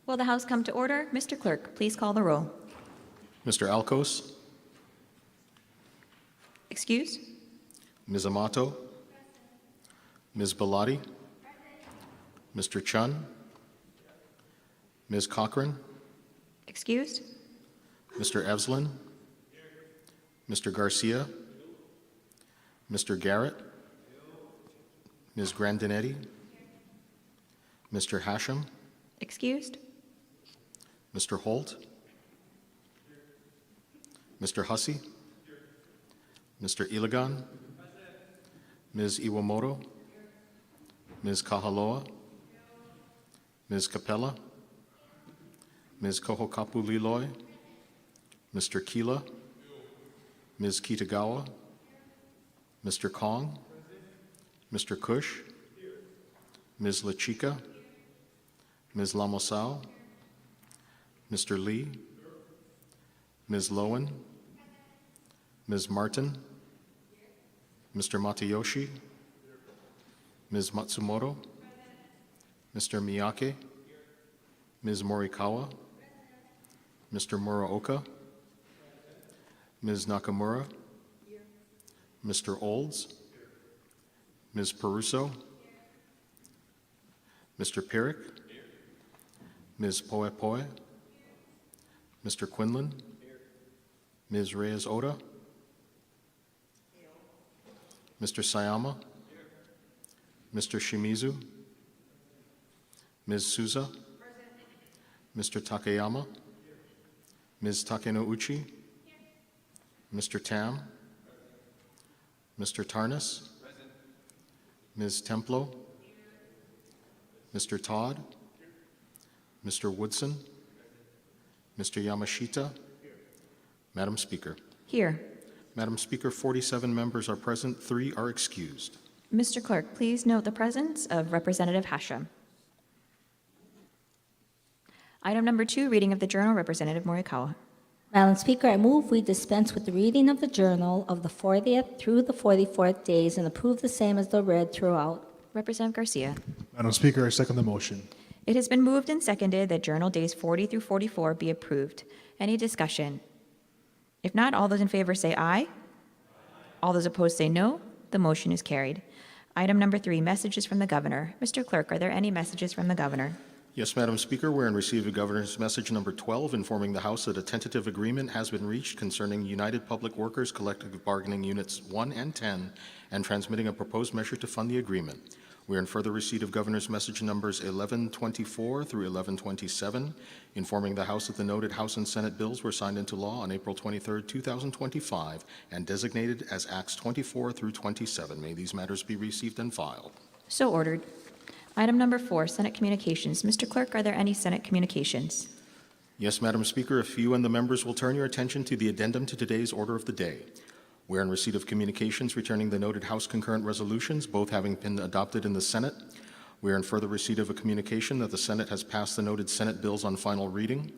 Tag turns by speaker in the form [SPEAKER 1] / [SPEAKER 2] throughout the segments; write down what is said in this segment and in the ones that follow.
[SPEAKER 1] Will the House come to order? Mr. Clerk, please call the roll.
[SPEAKER 2] Mr. Alcos,
[SPEAKER 1] Excuse?
[SPEAKER 2] Ms. Amato, Ms. Bellotti, Mr. Chun, Ms. Cochran,
[SPEAKER 1] Excused?
[SPEAKER 2] Mr. Evslin, Mr. Garcia, Mr. Garrett, Ms. Grandinetti, Mr. Hashem,
[SPEAKER 1] Excused?
[SPEAKER 2] Mr. Holt, Mr. Hussey, Mr. Iligan, Ms. Iwamoto, Ms. Kahaloa, Ms. Capella, Ms. Kohokapu Liloy, Mr. Kila, Ms. Kitagawa, Mr. Kong, Mr. Cush, Ms. Lachika, Ms. Lamosao, Mr. Lee, Ms. Lowen, Ms. Martin, Mr. Matayoshi, Ms. Matsumoto, Mr. Miyake, Ms. Morikawa, Mr. Muraoka, Ms. Nakamura, Mr. Olds, Ms. Peruso, Mr. Pirik, Ms. Poe Poe, Mr. Quinlan, Ms. Reyes Oda, Mr. Sayama, Mr. Shimizu, Ms. Souza, Mr. Takayama, Ms. Takenouchi, Mr. Tam, Mr. Tarnas, Ms. Templo, Mr. Todd, Mr. Woodson, Mr. Yamashita, Madam Speaker.
[SPEAKER 1] Here.
[SPEAKER 2] Madam Speaker, 47 members are present, 3 are excused.
[SPEAKER 1] Mr. Clerk, please note the presence of Representative Hashem. Item number 2, reading of the journal, Representative Morikawa.
[SPEAKER 3] Madam Speaker, I move we dispense with the reading of the journal of the 40th through the 44th days and approve the same as though read throughout.
[SPEAKER 1] Representative Garcia.
[SPEAKER 4] Madam Speaker, I second the motion.
[SPEAKER 1] It has been moved and seconded that journal days 40 through 44 be approved. Any discussion? If not, all those in favor say aye. All those opposed say no. The motion is carried. Item number 3, messages from the governor. Mr. Clerk, are there any messages from the governor?
[SPEAKER 2] Yes, Madam Speaker, we're in receipt of Governor's message number 12, informing the House that a tentative agreement has been reached concerning United Public Workers Collective Bargaining Units 1 and 10 and transmitting a proposed measure to fund the agreement. We're in further receipt of Governor's message numbers 1124 through 1127, informing the House that the noted House and Senate bills were signed into law on April 23, 2025, and designated as Acts 24 through 27. May these matters be received and filed.
[SPEAKER 1] So ordered. Item number 4, Senate communications. Mr. Clerk, are there any Senate communications?
[SPEAKER 2] Yes, Madam Speaker, if you and the members will turn your attention to the addendum to today's order of the day. We're in receipt of communications returning the noted House concurrent resolutions, both having been adopted in the Senate. We are in further receipt of a communication that the Senate has passed the noted Senate bills on final reading.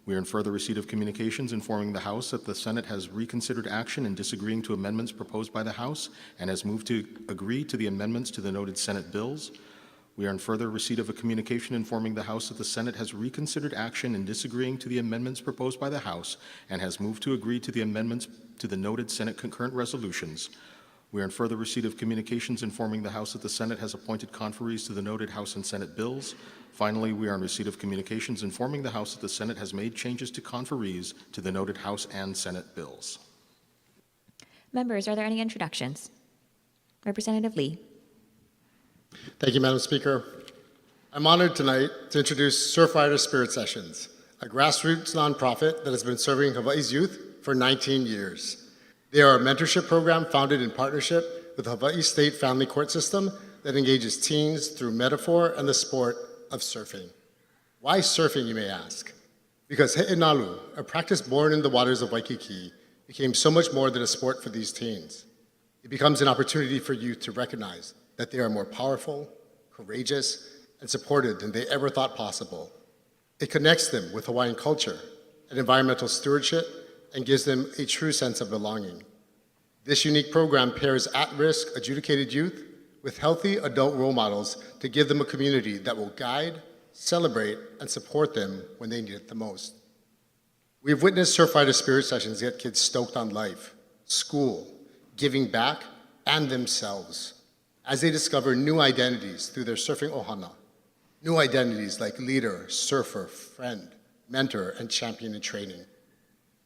[SPEAKER 2] We are in further receipt of communications informing the House that the Senate has reconsidered action in disagreeing to amendments proposed by the House and has moved to agree to the amendments to the noted Senate bills. We are in further receipt of a communication informing the House that the Senate has reconsidered action in disagreeing to the amendments proposed by the House and has moved to agree to the amendments to the noted Senate concurrent resolutions. We are in further receipt of communications informing the House that the Senate has appointed conferees to the noted House and Senate bills. Finally, we are in receipt of communications informing the House that the Senate has made changes to conferees to the noted House and Senate bills.
[SPEAKER 1] Members, are there any introductions? Representative Lee.
[SPEAKER 5] Thank you, Madam Speaker. I'm honored tonight to introduce Surfrider Spirit Sessions, a grassroots nonprofit that has been serving Hawaii's youth for 19 years. They are a mentorship program founded in partnership with the Hawaii State Family Court System that engages teens through metaphor and the sport of surfing. Why surfing, you may ask? Because he'inalu, a practice born in the waters of Waikiki, became so much more than a sport for these teens. It becomes an opportunity for youth to recognize that they are more powerful, courageous, and supported than they ever thought possible. It connects them with Hawaiian culture and environmental stewardship and gives them a true sense of belonging. This unique program pairs at-risk adjudicated youth with healthy adult role models to give them a community that will guide, celebrate, and support them when they need it the most. We've witnessed Surfrider Spirit Sessions get kids stoked on life, school, giving back, and themselves as they discover new identities through their surfing ohana. New identities like leader, surfer, friend, mentor, and champion in training.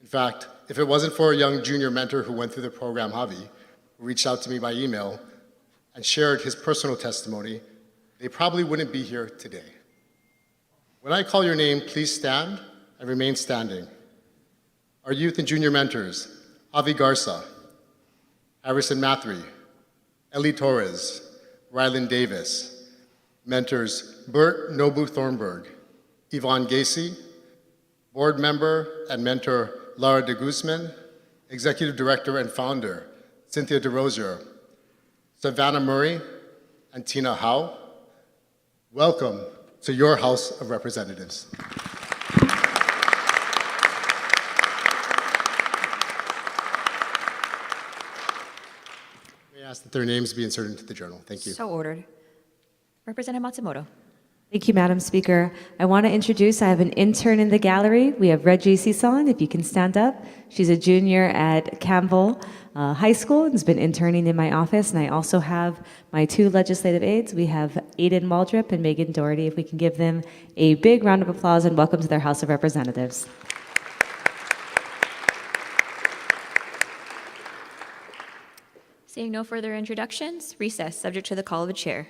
[SPEAKER 5] In fact, if it wasn't for a young junior mentor who went through the program, Javi, who reached out to me by email and shared his personal testimony, they probably wouldn't be here today. When I call your name, please stand and remain standing. Our youth and junior mentors, Javi Garza, Harrison Mathry, Ellie Torres, Rylan Davis. Mentors Bert Nobu Thornburg, Yvonne Gacy, board member and mentor Lara de Guzman, executive director and founder Cynthia DeRosier, Savannah Murray, and Tina Howe. Welcome to your House of Representatives. May I ask that their names be inserted into the journal? Thank you.
[SPEAKER 1] So ordered. Representative Matsumoto.
[SPEAKER 6] Thank you, Madam Speaker. I want to introduce, I have an intern in the gallery. We have Reggie Sison, if you can stand up. She's a junior at Campbell High School and has been interning in my office. And I also have my two legislative aides. We have Aiden Waldrop and Megan Doherty. If we can give them a big round of applause and welcome to their House of Representatives.
[SPEAKER 1] Seeing no further introductions, recess, subject to the call of the chair.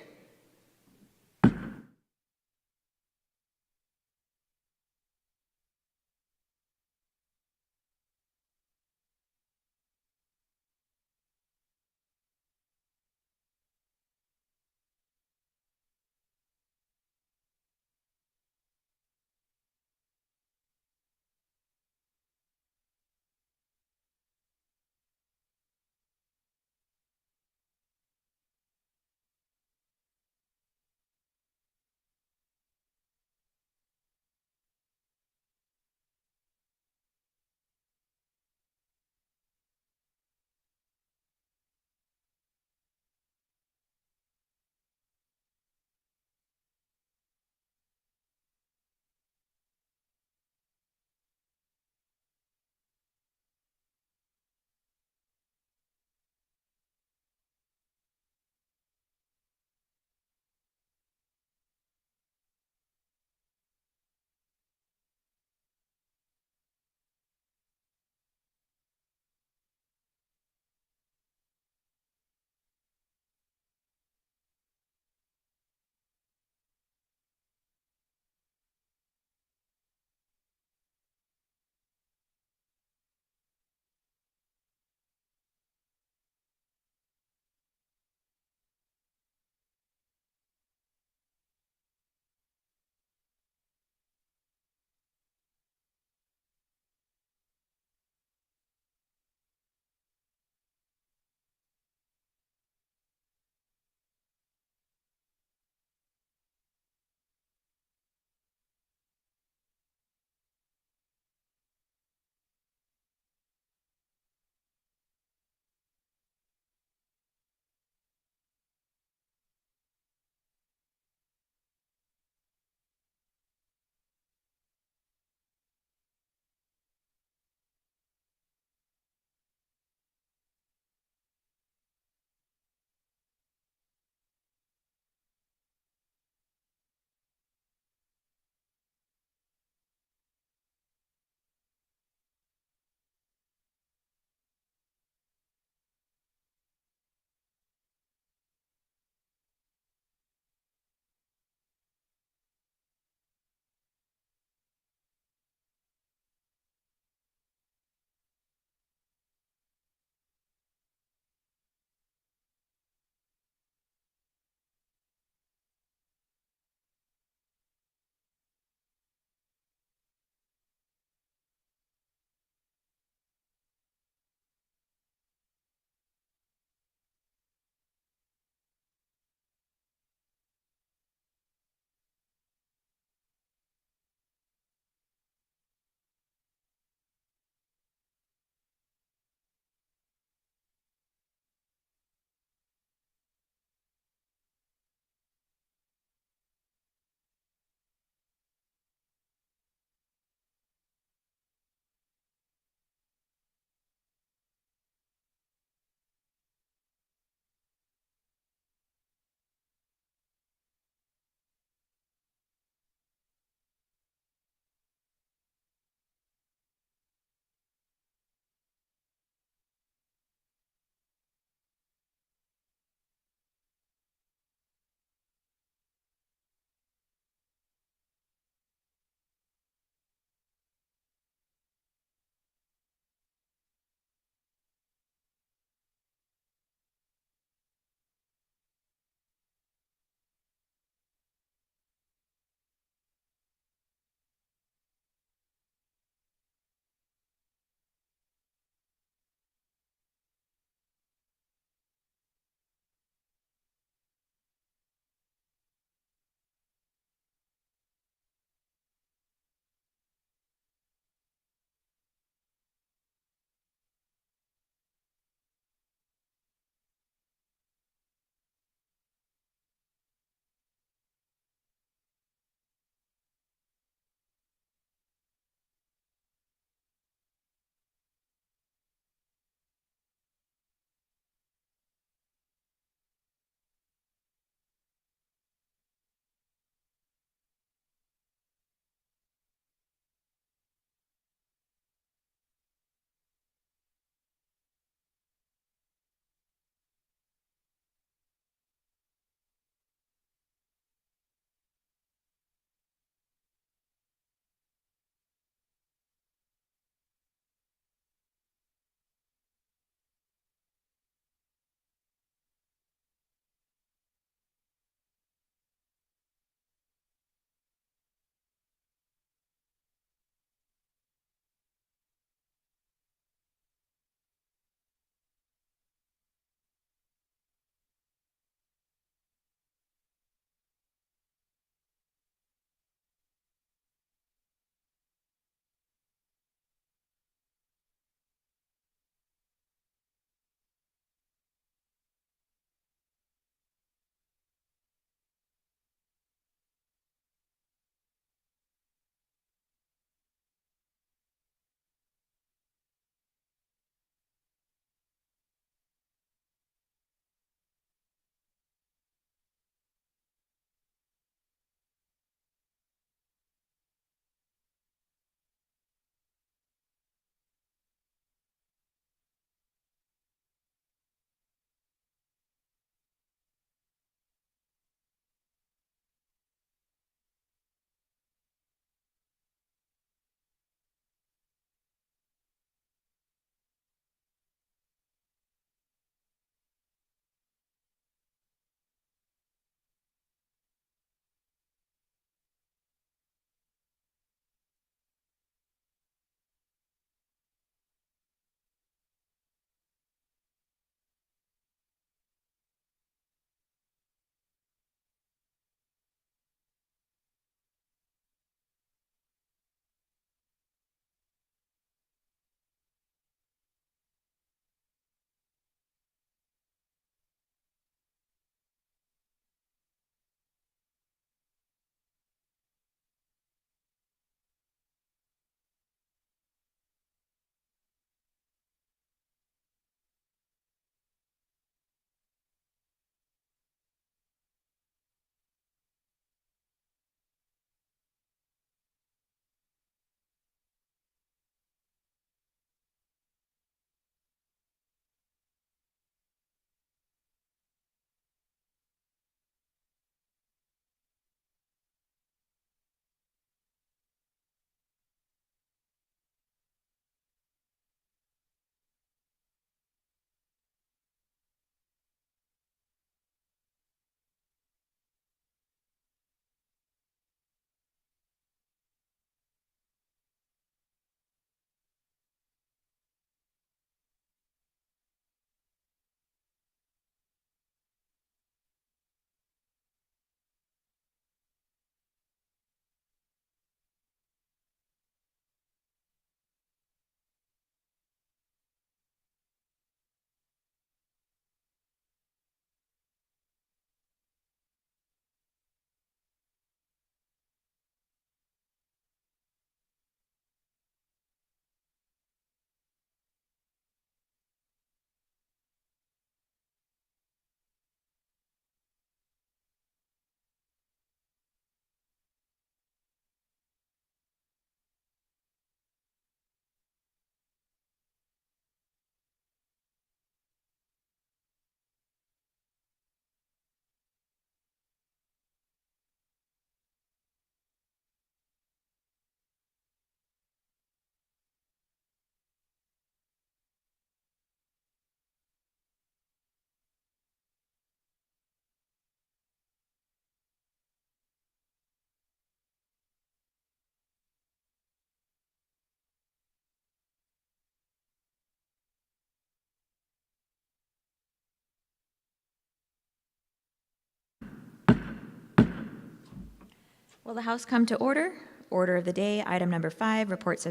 [SPEAKER 1] Will the House come to order? Order of the day, item number 5, reports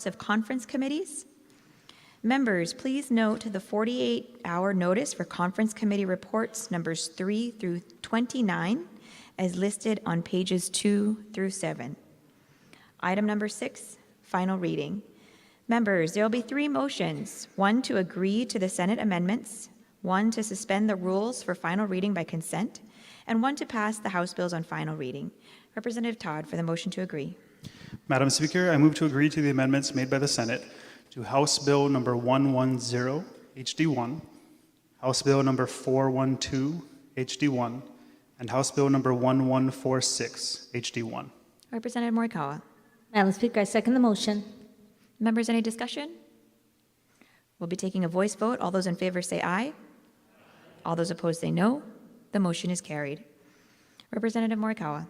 [SPEAKER 1] of conference committees. Members, please note the 48-hour notice for conference committee reports numbers 3 through 29 as listed on pages 2 through 7. Item number 6, final reading. Members, there will be 3 motions, 1 to agree to the Senate amendments, 1 to suspend the rules for final reading by consent, and 1 to pass the House bills on final reading. Representative Todd for the motion to agree.
[SPEAKER 7] Madam Speaker, I move to agree to the amendments made by the Senate to House Bill number 110, HD1, House Bill number 412, HD1, and House Bill number 1146, HD1.
[SPEAKER 1] Representative Morikawa.
[SPEAKER 3] Madam Speaker, I second the motion.
[SPEAKER 1] Members, any discussion? We'll be taking a voice vote. All those in favor say aye. All those opposed say no. The motion is carried. Representative Morikawa.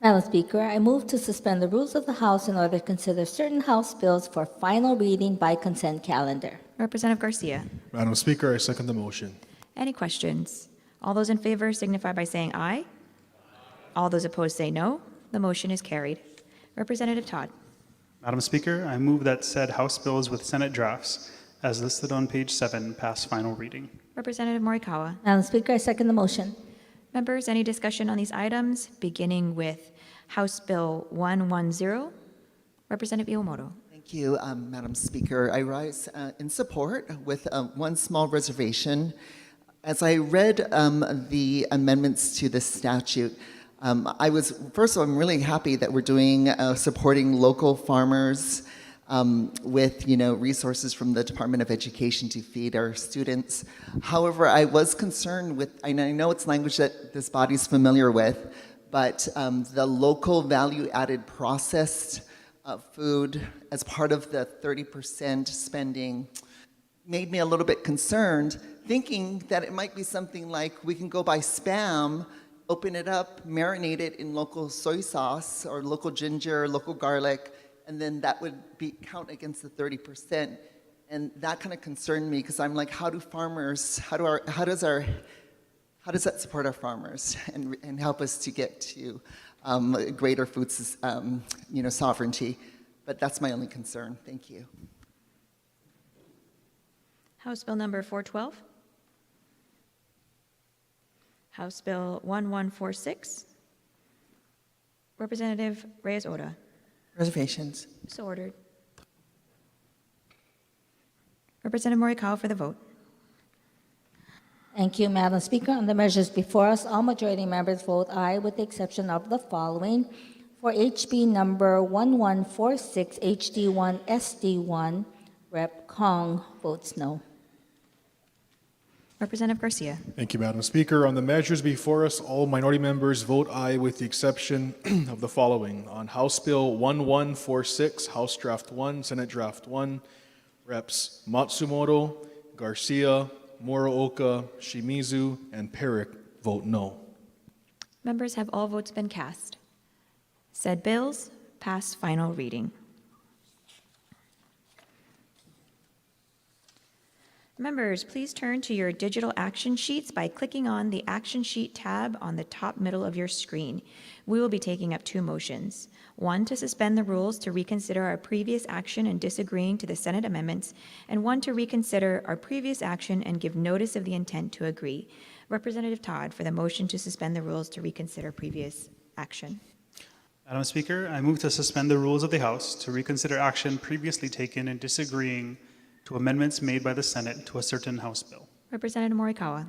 [SPEAKER 3] Madam Speaker, I move to suspend the rules of the House in order to consider certain House bills for final reading by consent calendar.
[SPEAKER 1] Representative Garcia.
[SPEAKER 4] Madam Speaker, I second the motion.
[SPEAKER 1] Any questions? All those in favor signify by saying aye. All those opposed say no. The motion is carried. Representative Todd.
[SPEAKER 7] Madam Speaker, I move that said House bills with Senate drafts, as listed on page 7, pass final reading.
[SPEAKER 1] Representative Morikawa.
[SPEAKER 3] Madam Speaker, I second the motion.
[SPEAKER 1] Members, any discussion on these items, beginning with House Bill 110? Representative Iwamoto.
[SPEAKER 8] Thank you, Madam Speaker. I rise in support with one small reservation. As I read the amendments to the statute, first of all, I'm really happy that we're doing supporting local farmers with resources from the Department of Education to feed our students. However, I was concerned with, and I know it's language that this body is familiar with, but the local value-added processed food as part of the 30% spending made me a little bit concerned, thinking that it might be something like we can go buy Spam, open it up, marinate it in local soy sauce or local ginger, local garlic, and then that would count against the 30%. And that kind of concerned me because I'm like, how does that support our farmers and help us to get to greater food sovereignty? But that's my only concern. Thank you.
[SPEAKER 1] House Bill number 412. House Bill 1146. Representative Reyes-Ora.
[SPEAKER 8] Reservations.
[SPEAKER 1] So ordered. Representative Morikawa for the vote.
[SPEAKER 3] Thank you, Madam Speaker. On the measures before us, all majority members vote aye with the exception of the following. For HB number 1146, HD1, SD1, Rep. Kong votes no.
[SPEAKER 1] Representative Garcia.
[SPEAKER 4] Thank you, Madam Speaker. On the measures before us, all minority members vote aye with the exception of the following. On House Bill 1146, House Draft 1, Senate Draft 1, Reps. Matsumoto, Garcia, Muraoka, Shimizu, and Perrick vote no.
[SPEAKER 1] Members, have all votes been cast? Said bills pass final reading. Members, please turn to your digital action sheets by clicking on the Action Sheet tab on the top middle of your screen. We will be taking up 2 motions. 1 to suspend the rules to reconsider our previous action and disagreeing to the Senate amendments, and 1 to reconsider our previous action and give notice of the intent to agree. Representative Todd for the motion to suspend the rules to reconsider previous action.
[SPEAKER 7] Madam Speaker, I move to suspend the rules of the House to reconsider action previously taken in disagreeing to amendments made by the Senate to a certain House bill.
[SPEAKER 1] Representative Morikawa.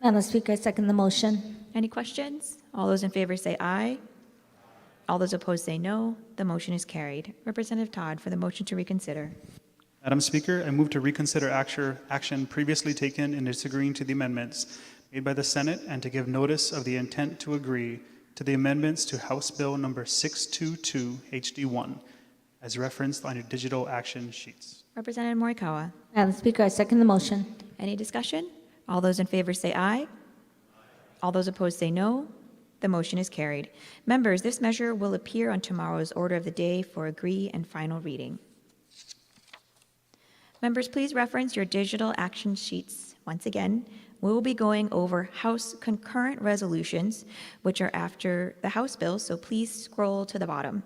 [SPEAKER 3] Madam Speaker, I second the motion.
[SPEAKER 1] Any questions? All those in favor say aye. All those opposed say no. The motion is carried. Representative Todd for the motion to reconsider.
[SPEAKER 7] Madam Speaker, I move to reconsider action previously taken in disagreeing to the amendments made by the Senate and to give notice of the intent to agree to the amendments to House Bill number 622 HD1 as referenced on your digital action sheets.
[SPEAKER 1] Representative Morikawa.
[SPEAKER 3] Madam Speaker, I second the motion.
[SPEAKER 1] Any discussion? All those in favor say aye. All those opposed say no. The motion is carried. Members, this measure will appear on tomorrow's order of the day for agree and final reading. Members, please reference your digital action sheets once again We will be going over House concurrent resolutions, which are after the House bills, so please scroll to the bottom.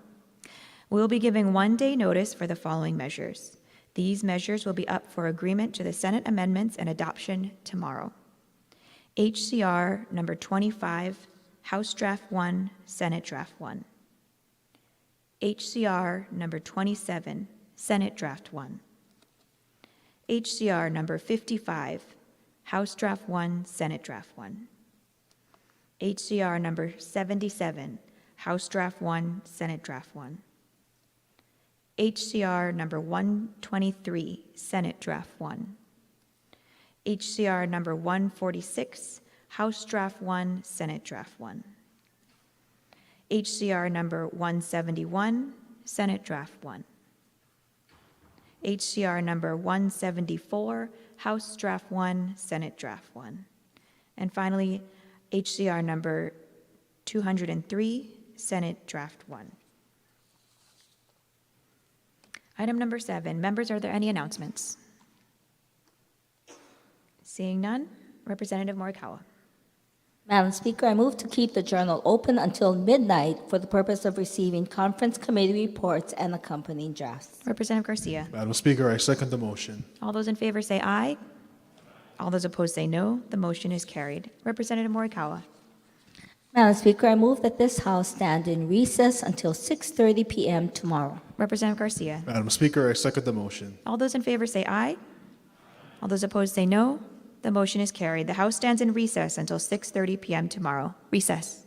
[SPEAKER 1] We will be giving one-day notice for the following measures. These measures will be up for agreement to the Senate amendments and adoption tomorrow. HCR number 25, House Draft 1, Senate Draft 1. HCR number 27, Senate Draft 1. HCR number 55, House Draft 1, Senate Draft 1. HCR number 77, House Draft 1, Senate Draft 1. HCR number 123, Senate Draft 1. HCR number 146, House Draft 1, Senate Draft 1. HCR number 171, Senate Draft 1. HCR number 174, House Draft 1, Senate Draft 1. And finally, HCR number 203, Senate Draft 1. Item number 7, members, are there any announcements? Seeing none, Representative Morikawa.
[SPEAKER 3] Madam Speaker, I move to keep the journal open until midnight for the purpose of receiving conference committee reports and accompanying drafts.
[SPEAKER 1] Representative Garcia.
[SPEAKER 4] Madam Speaker, I second the motion.
[SPEAKER 1] All those in favor say aye. All those opposed say no. The motion is carried. Representative Morikawa.
[SPEAKER 3] Madam Speaker, I move that this House stand in recess until 6:30 p.m. tomorrow.
[SPEAKER 1] Representative Garcia.
[SPEAKER 4] Madam Speaker, I second the motion.
[SPEAKER 1] All those in favor say aye. All those opposed say no. The motion is carried. The House stands in recess until 6:30 p.m. tomorrow. Recess.